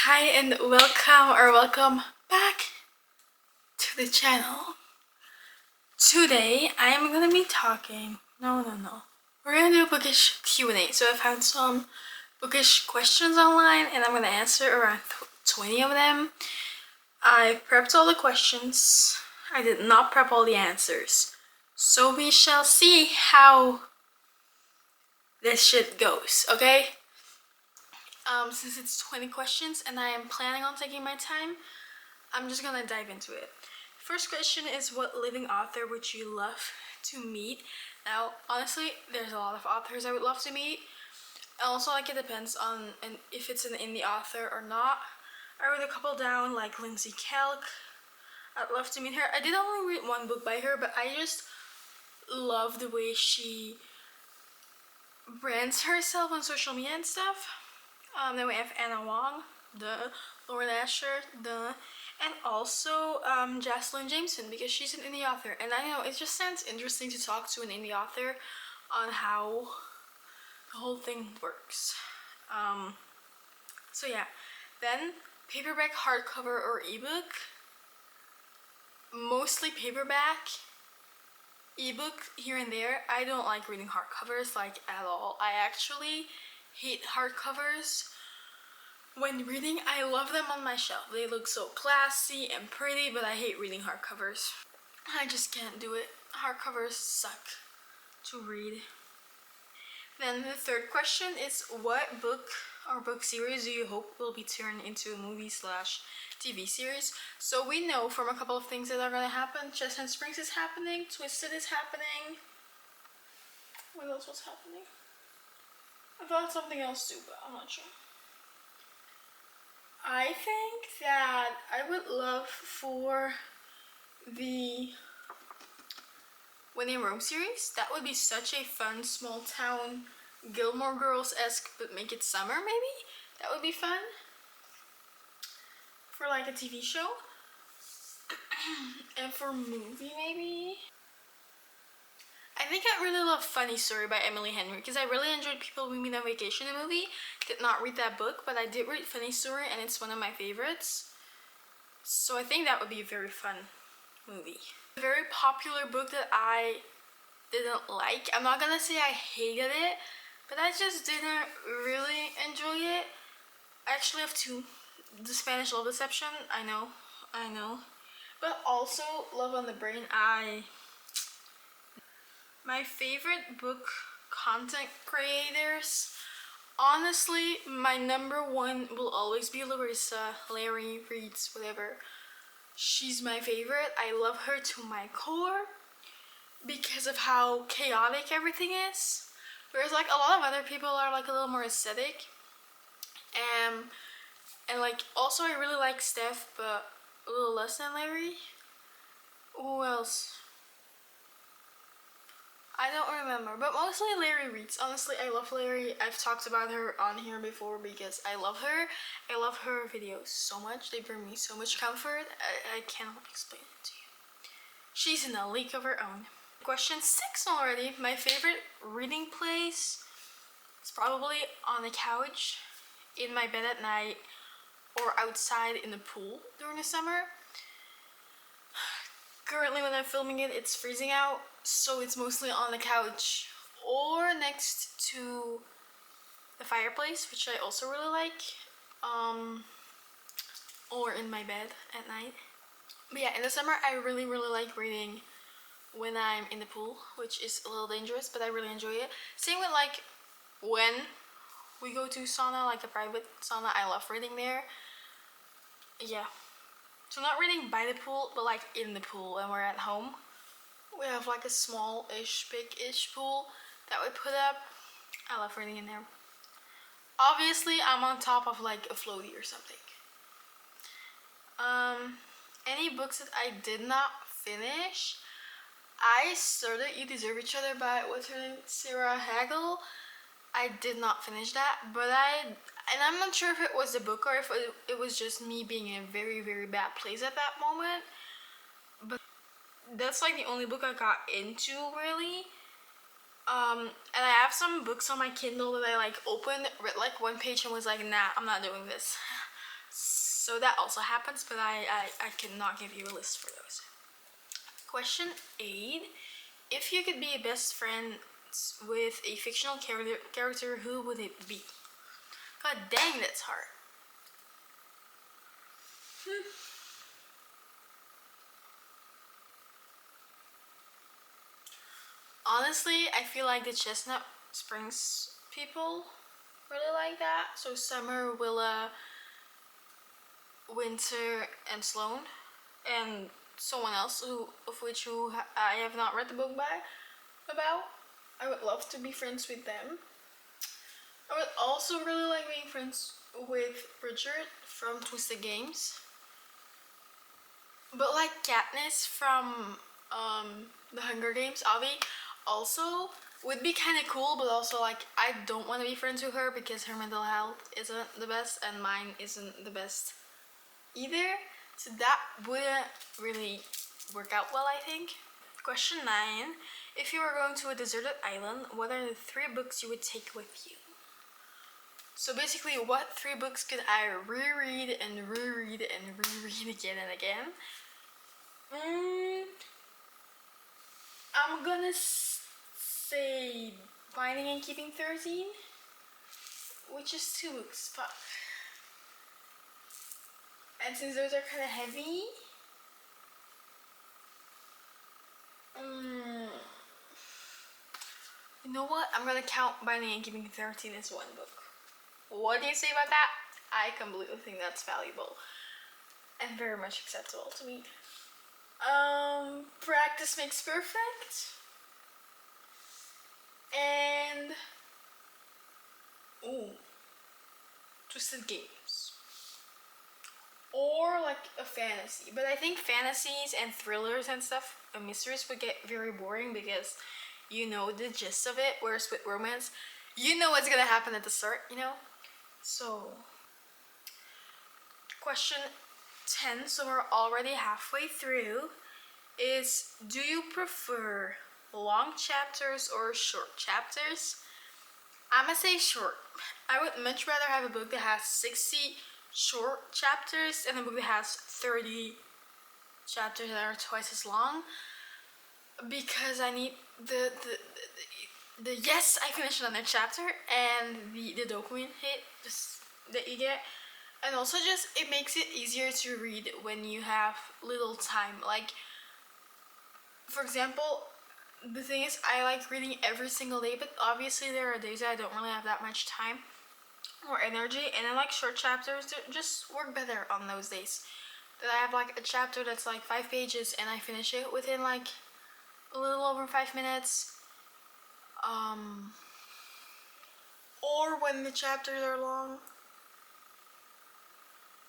Hi and welcome back to the channel. Today I am gonna be talking. No. We're gonna do a bookish Q&A. So I found some bookish questions online and I'm gonna answer around 20 of them. I prepped all the questions. I did not prep all the answers. So we shall see how this shit goes, okay? Since it's 20 questions and I am planning on taking my time, I'm just gonna dive into it. First question is, what living author would you love to meet? Now, honestly, there's a lot of authors I would love to meet. Also, like, it depends on if it's an indie author or not. I wrote a couple down, like Lindsay Kelk. I'd love to meet her. I did only read one book by her, but I just love the way she brands herself on social media and stuff. Then we have Anna Wong, Lauren Asher, and also Jocelyn Jameson, because she's an indie author. And I know it just sounds interesting to talk to an indie author on how the whole thing works. So yeah, then paperback, hardcover, or ebook. Mostly paperback. Ebook here and there. I don't like reading hardcovers like at all. I actually hate hardcovers. When reading, I love them on my shelf. They look so classy and pretty, but I hate reading hardcovers. I just can't do it. Hardcovers suck to read. Then the third question is, what book or book series do you hope will be turned into a movie/TV series? So we know from a couple of things that are gonna happen. Chestnut Springs is happening, Twisted is happening. What else was happening? I thought something else too, but I'm not sure. I think that I would love for the When in Rome series. That would be such a fun small town Gilmore Girls-esque, but make it summer maybe? That would be fun. For like a TV show. And for movie maybe? I think I really love Funny Story by Emily Henry, because I really enjoyed People We Meet on Vacation, the movie. Did not read that book, but I did read Funny Story and it's one of my favorites. So I think that would be a very fun movie. A very popular book that I didn't like. I'm not gonna say I hated it, but I just didn't really enjoy it. I actually have two. The Spanish Love Deception, I know. But also Love on the Brain, my favorite book content creators, honestly, my number one will always be Larissa, Larry, Reads, whatever. She's my favorite. I love her to my core because of how chaotic everything is. Whereas like a lot of other people are like a little more aesthetic. And like also I really like Steph, but a little less than Larry. Who else? I don't remember, but mostly Larry Reads. Honestly, I love Larry. I've talked about her on here before because I love her. I love her videos so much. They bring me so much comfort. I cannot explain it to you. She's in a league of her own. Question 6 already. My favorite reading place is probably on the couch, in my bed at night, or outside in the pool during the summer. Currently when I'm filming it, it's freezing out, so it's mostly on the couch or next to the fireplace, which I also really like, or in my bed at night. But yeah, in the summer I really like reading when I'm in the pool, which is a little dangerous, but I really enjoy it. Same with like when we go to sauna, like a private sauna, I love reading there. Yeah. So not reading by the pool, but like in the pool when we're at home. We have like a small-ish, big-ish pool that we put up. I love reading in there. Obviously, I'm on top of like a floaty or something. Any books that I did not finish? I started You Deserve Each Other by, what's her name? Sarah Hagel. I did not finish that, but I'm not sure if it was the book or if it was just me being in a very bad place at that moment. But that's like the only book I got into really. And I have some books on my Kindle that I like opened, read like one page and was like, nah, I'm not doing this. So that also happens, but I cannot give you a list for those. Question 8. If you could be best friends with a fictional character, who would it be? God dang, that's hard. Honestly, I feel like the Chestnut Springs people really like that. So Summer, Willa, Winter, and Sloane, and someone else of which I have not read the book about. I would love to be friends with them. I would also really like being friends with Richard from Twisted Games. But like Katniss from the Hunger Games, Avi, also would be kind of cool, but also like I don't want to be friends with her because her mental health isn't the best and mine isn't the best either. So that wouldn't really work out well, I think. Question 9. If you were going to a deserted island, what are the 3 books you would take with you? So basically, what 3 books could I reread and reread and reread again and again? I'm gonna say Binding and Keeping 13, which is 2 books, fuck. And since those are kind of heavy, you know what? I'm gonna count Binding and Keeping 13 as 1 book. What do you say about that? I completely think that's valuable and very much acceptable to me. Practice makes perfect. And Twisted Games. Or like a fantasy. But I think fantasies and thrillers and stuff and mysteries would get very boring because you know the gist of it, whereas with romance, you know what's gonna happen at the start, you know? So, question 10, so we're already halfway through, is do you prefer long chapters or short chapters? I'm gonna say short. I would much rather have a book that has 60 short chapters than a book that has 30 chapters that are twice as long, because I need the yes, I finished another chapter and the dopamine hit just that you get. And also just it makes it easier to read when you have little time. Like, for example, the thing is I like reading every single day, but obviously there are days that I don't really have that much time or energy, and I like short chapters that just work better on those days. That I have like a chapter that's like 5 pages and I finish it within like a little over 5 minutes. Or when the chapters are long,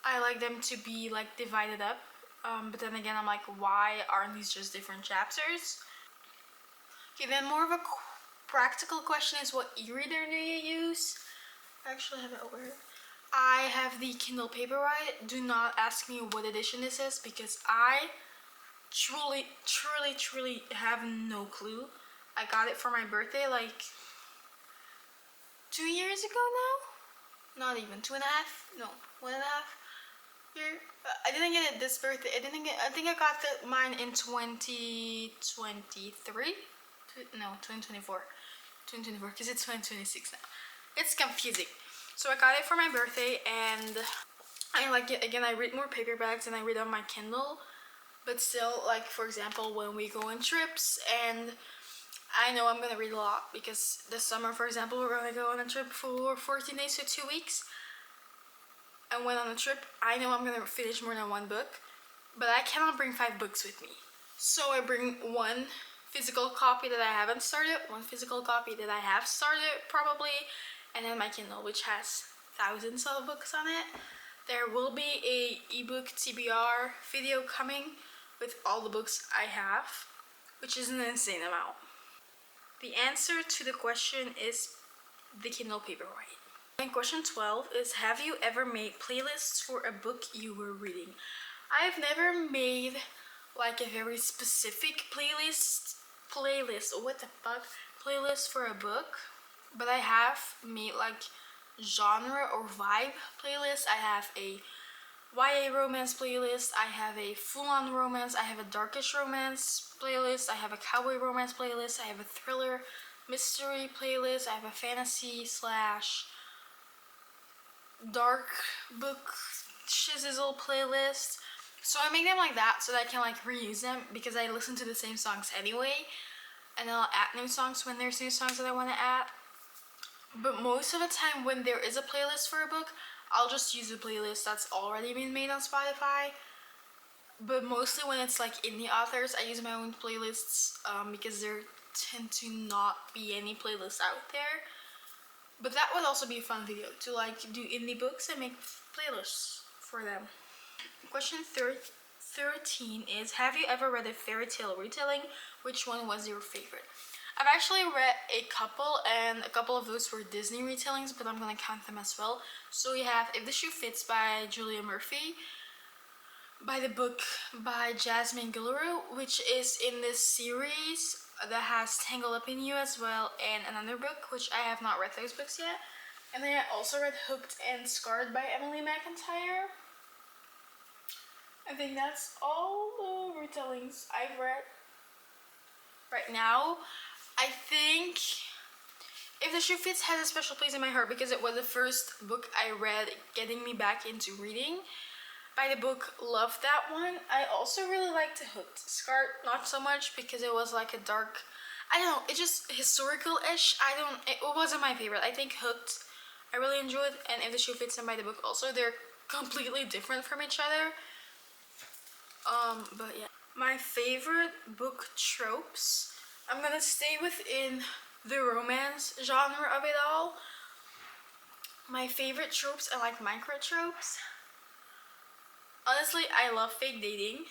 I like them to be like divided up. But then again, I'm like, why aren't these just different chapters? Okay, then more of a practical question is, what e-reader do you use? I actually have it over here. I have the Kindle Paperwhite. Do not ask me what edition this is because I truly have no clue. I got it for my birthday like 2 years ago now? Not even, 2.5? No, 1.5 year. I didn't get it this birthday. I think I got mine in 2023? No, 2024. 2024, because it's 2026 now. It's confusing. So I got it for my birthday and I like it. Again, I read more paperbacks than I read on my Kindle. But still, like for example, when we go on trips and I know I'm gonna read a lot because this summer, for example, we're gonna go on a trip for 14 days to 2 weeks. And when on a trip, I know I'm gonna finish more than 1 book, but I cannot bring 5 books with me. So I bring 1 physical copy that I haven't started, 1 physical copy that I have started probably, and then my Kindle, which has thousands of books on it. There will be a ebook TBR video coming with all the books I have, which is an insane amount. The answer to the question is the Kindle Paperwhite. And question 12 is, have you ever made playlists for a book you were reading? I've never made like a very specific playlist, what the fuck, playlist for a book, but I have made like genre or vibe playlists. I have a YA romance playlist, I have a full-on romance, I have a darkish romance playlist, I have a cowboy romance playlist, I have a thriller mystery playlist, I have a fantasy slash dark book shizzle playlist. So I make them like that so that I can like reuse them, because I listen to the same songs anyway, and then I'll add new songs when there's new songs that I want to add. But most of the time when there is a playlist for a book, I'll just use a playlist that's already been made on Spotify. But mostly when it's like indie authors, I use my own playlists because there tend to not be any playlists out there. But that would also be a fun video to like do indie books and make playlists for them. Question 13 is, have you ever read a fairy tale retelling? Which one was your favorite? I've actually read a couple, and a couple of those were Disney retellings, but I'm gonna count them as well. So we have If the Shoe Fits by Julia Murphy, by the book by Jasmine Guillory, which is in this series that has Tangled Up in You as well, and another book, which I have not read those books yet. And then I also read Hooked and Scarred by Emily McIntyre. I think that's all the retellings I've read right now. I think If the Shoe Fits has a special place in my heart because it was the first book I read getting me back into reading. By the book, loved that one. I also really liked Hooked. Scarred, not so much because it was like a dark, I don't know, it's just historical-ish. It wasn't my favorite. I think Hooked I really enjoyed, and If the Shoe Fits and by the book also. They're completely different from each other. But yeah. My favorite book tropes, I'm gonna stay within the romance genre of it all. My favorite tropes are like micro tropes. Honestly, I love fake dating.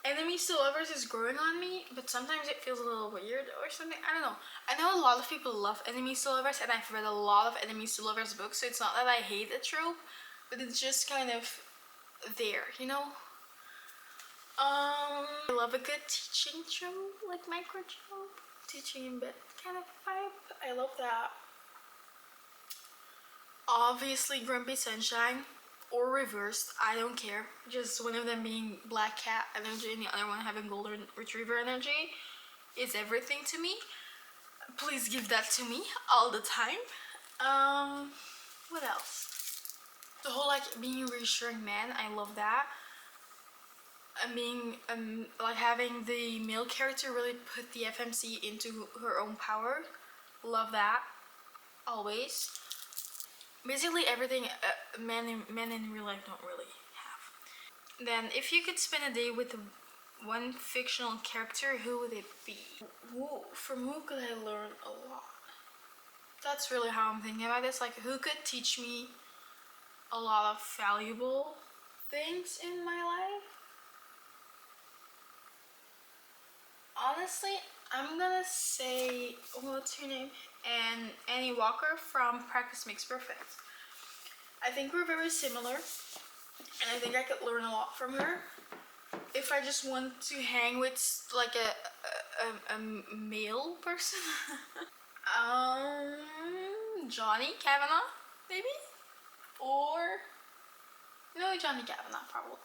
Enemies to lovers is growing on me, but sometimes it feels a little weird or something. I don't know. I know a lot of people love enemies to lovers, and I've read a lot of enemies to lovers books, so it's not that I hate the trope, but it's just kind of there, you know? I love a good teaching trope, like micro trope. Teaching in bed kind of vibe. I love that. Obviously Grumpy Sunshine, or reversed, I don't care. Just one of them being black cat energy and the other one having golden retriever energy is everything to me. Please give that to me all the time. What else? The whole like being a reassuring man, I love that. And being like having the male character really put the FMC into her own power. Love that. Always. Basically everything men in real life don't really have. Then, if you could spend a day with one fictional character, who would it be? From who could I learn a lot? That's really how I'm thinking about this. Like, who could teach me a lot of valuable things in my life? Honestly, I'm gonna say, what's her name? Annie Walker from Practice Makes Perfect. I think we're very similar, and I think I could learn a lot from her. If I just want to hang with like a male person. Johnny Kavanagh, maybe? Or, no, Johnny Kavanagh probably.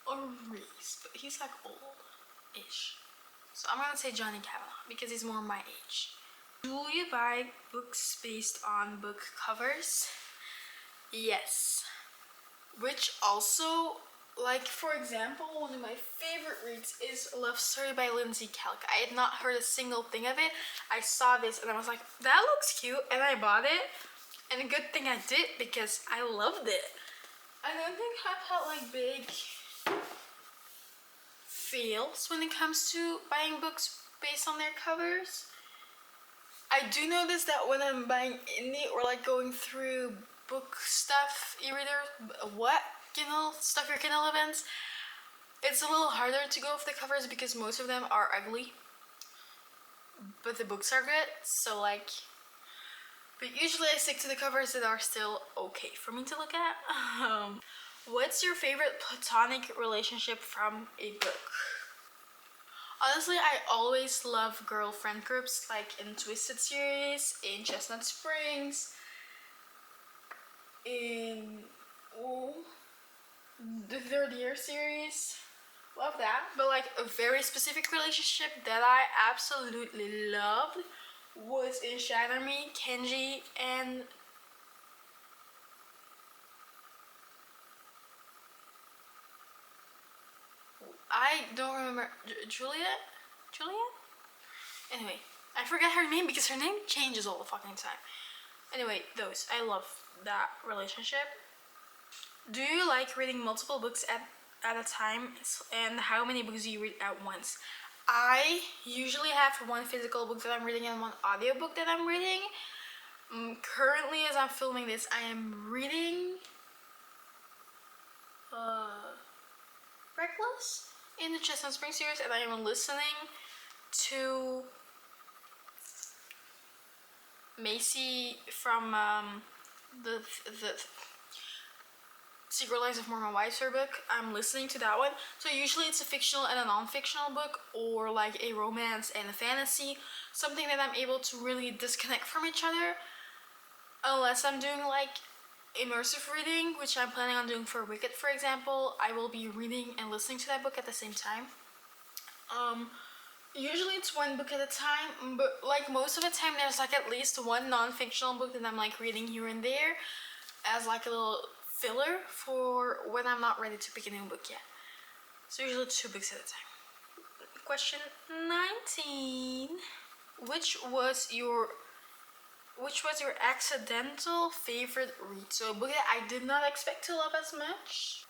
Or Reese, but he's like old-ish. So I'm gonna say Johnny Kavanagh because he's more my age. Do you buy books based on book covers? Yes. Which also, like for example, one of my favorite reads is Love Story by Lindsay Kelk. I had not heard a single thing of it. I saw this and I was like, that looks cute, and I bought it. And a good thing I did because I loved it. I don't think I've had like big fails when it comes to buying books based on their covers. I do notice that when I'm buying indie or like going through book stuff, e-reader, Kindle, stuff your Kindle events, it's a little harder to go with the covers because most of them are ugly, but the books are good. So like, but usually I stick to the covers that are still okay for me to look at. What's your favorite platonic relationship from a book? Honestly, I always love girlfriend groups, like in Twisted series, in Chestnut Springs, in the third year series. Love that. But like a very specific relationship that I absolutely loved was in Shanami, Kenji, and I don't remember Juliet? Juliet? Anyway, I forget her name because her name changes all the fucking time. Anyway, those. I love that relationship. Do you like reading multiple books at a time, and how many books do you read at once? I usually have one physical book that I'm reading and one audiobook that I'm reading. Currently, as I'm filming this, I am reading Reckless in the Chestnut Spring series, and I am listening to Macy from the Secret Lives of Mormon Wives, her book. I'm listening to that one. So usually it's a fictional and a non-fictional book, or like a romance and a fantasy, something that I'm able to really disconnect from each other. Unless I'm doing like immersive reading, which I'm planning on doing for Wicked, for example, I will be reading and listening to that book at the same time. Usually it's one book at a time, but like most of the time there's like at least one non-fictional book that I'm like reading here and there as like a little filler for when I'm not ready to pick a new book yet. So usually 2 books at a time. Question 19. Which was your accidental favorite read? So a book that I did not expect to love as much.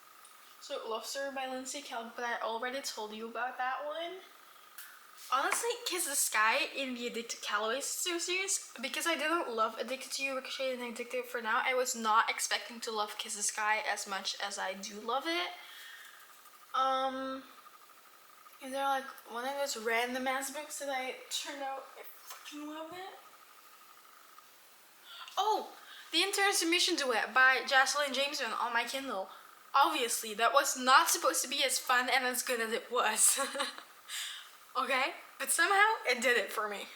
So Love Story by Lindsay Kelk, but I already told you about that one. Honestly, Kiss the Sky in the Addicted Calloway series, because I didn't love Addicted to You, Ricochet, and Addicted for Now, I was not expecting to love Kiss the Sky as much as I do love it. And they're like one of those random ass books that I turned out I fucking love it. Oh, The Intermission Duet by Jocelyn Jameson on my Kindle. Obviously, that was not supposed to be as fun and as good as it was. Okay, but somehow it did it for me.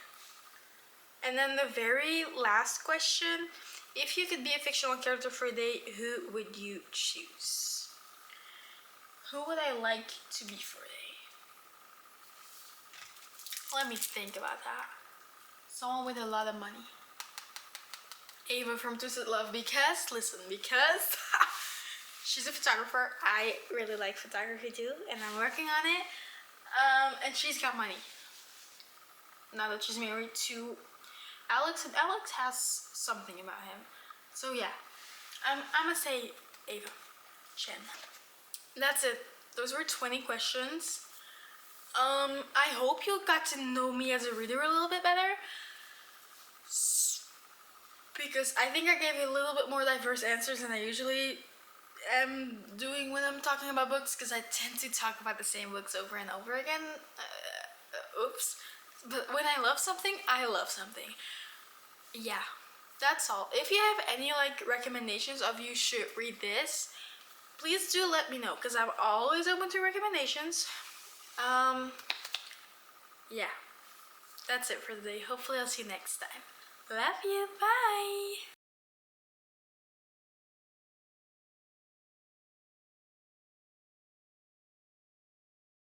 And then the very last question, if you could be a fictional character for a day, who would you choose? Who would I like to be for a day? Let me think about that. Someone with a lot of money. Ava from Twisted Love, because she's a photographer. I really like photography too, and I'm working on it. And she's got money. Now that she's married to Alex, and Alex has something about him. So yeah, I'm gonna say Ava Chen. That's it. Those were 20 questions. I hope you got to know me as a reader a little bit better, because I think I gave you a little bit more diverse answers than I usually am doing when I'm talking about books, because I tend to talk about the same books over and over again. Oops. But when I love something, I love something. Yeah, that's all. If you have any like recommendations of you should read this, please do let me know, because I'm always open to recommendations. Yeah, that's it for today. Hopefully I'll see you next time. Love you. Bye.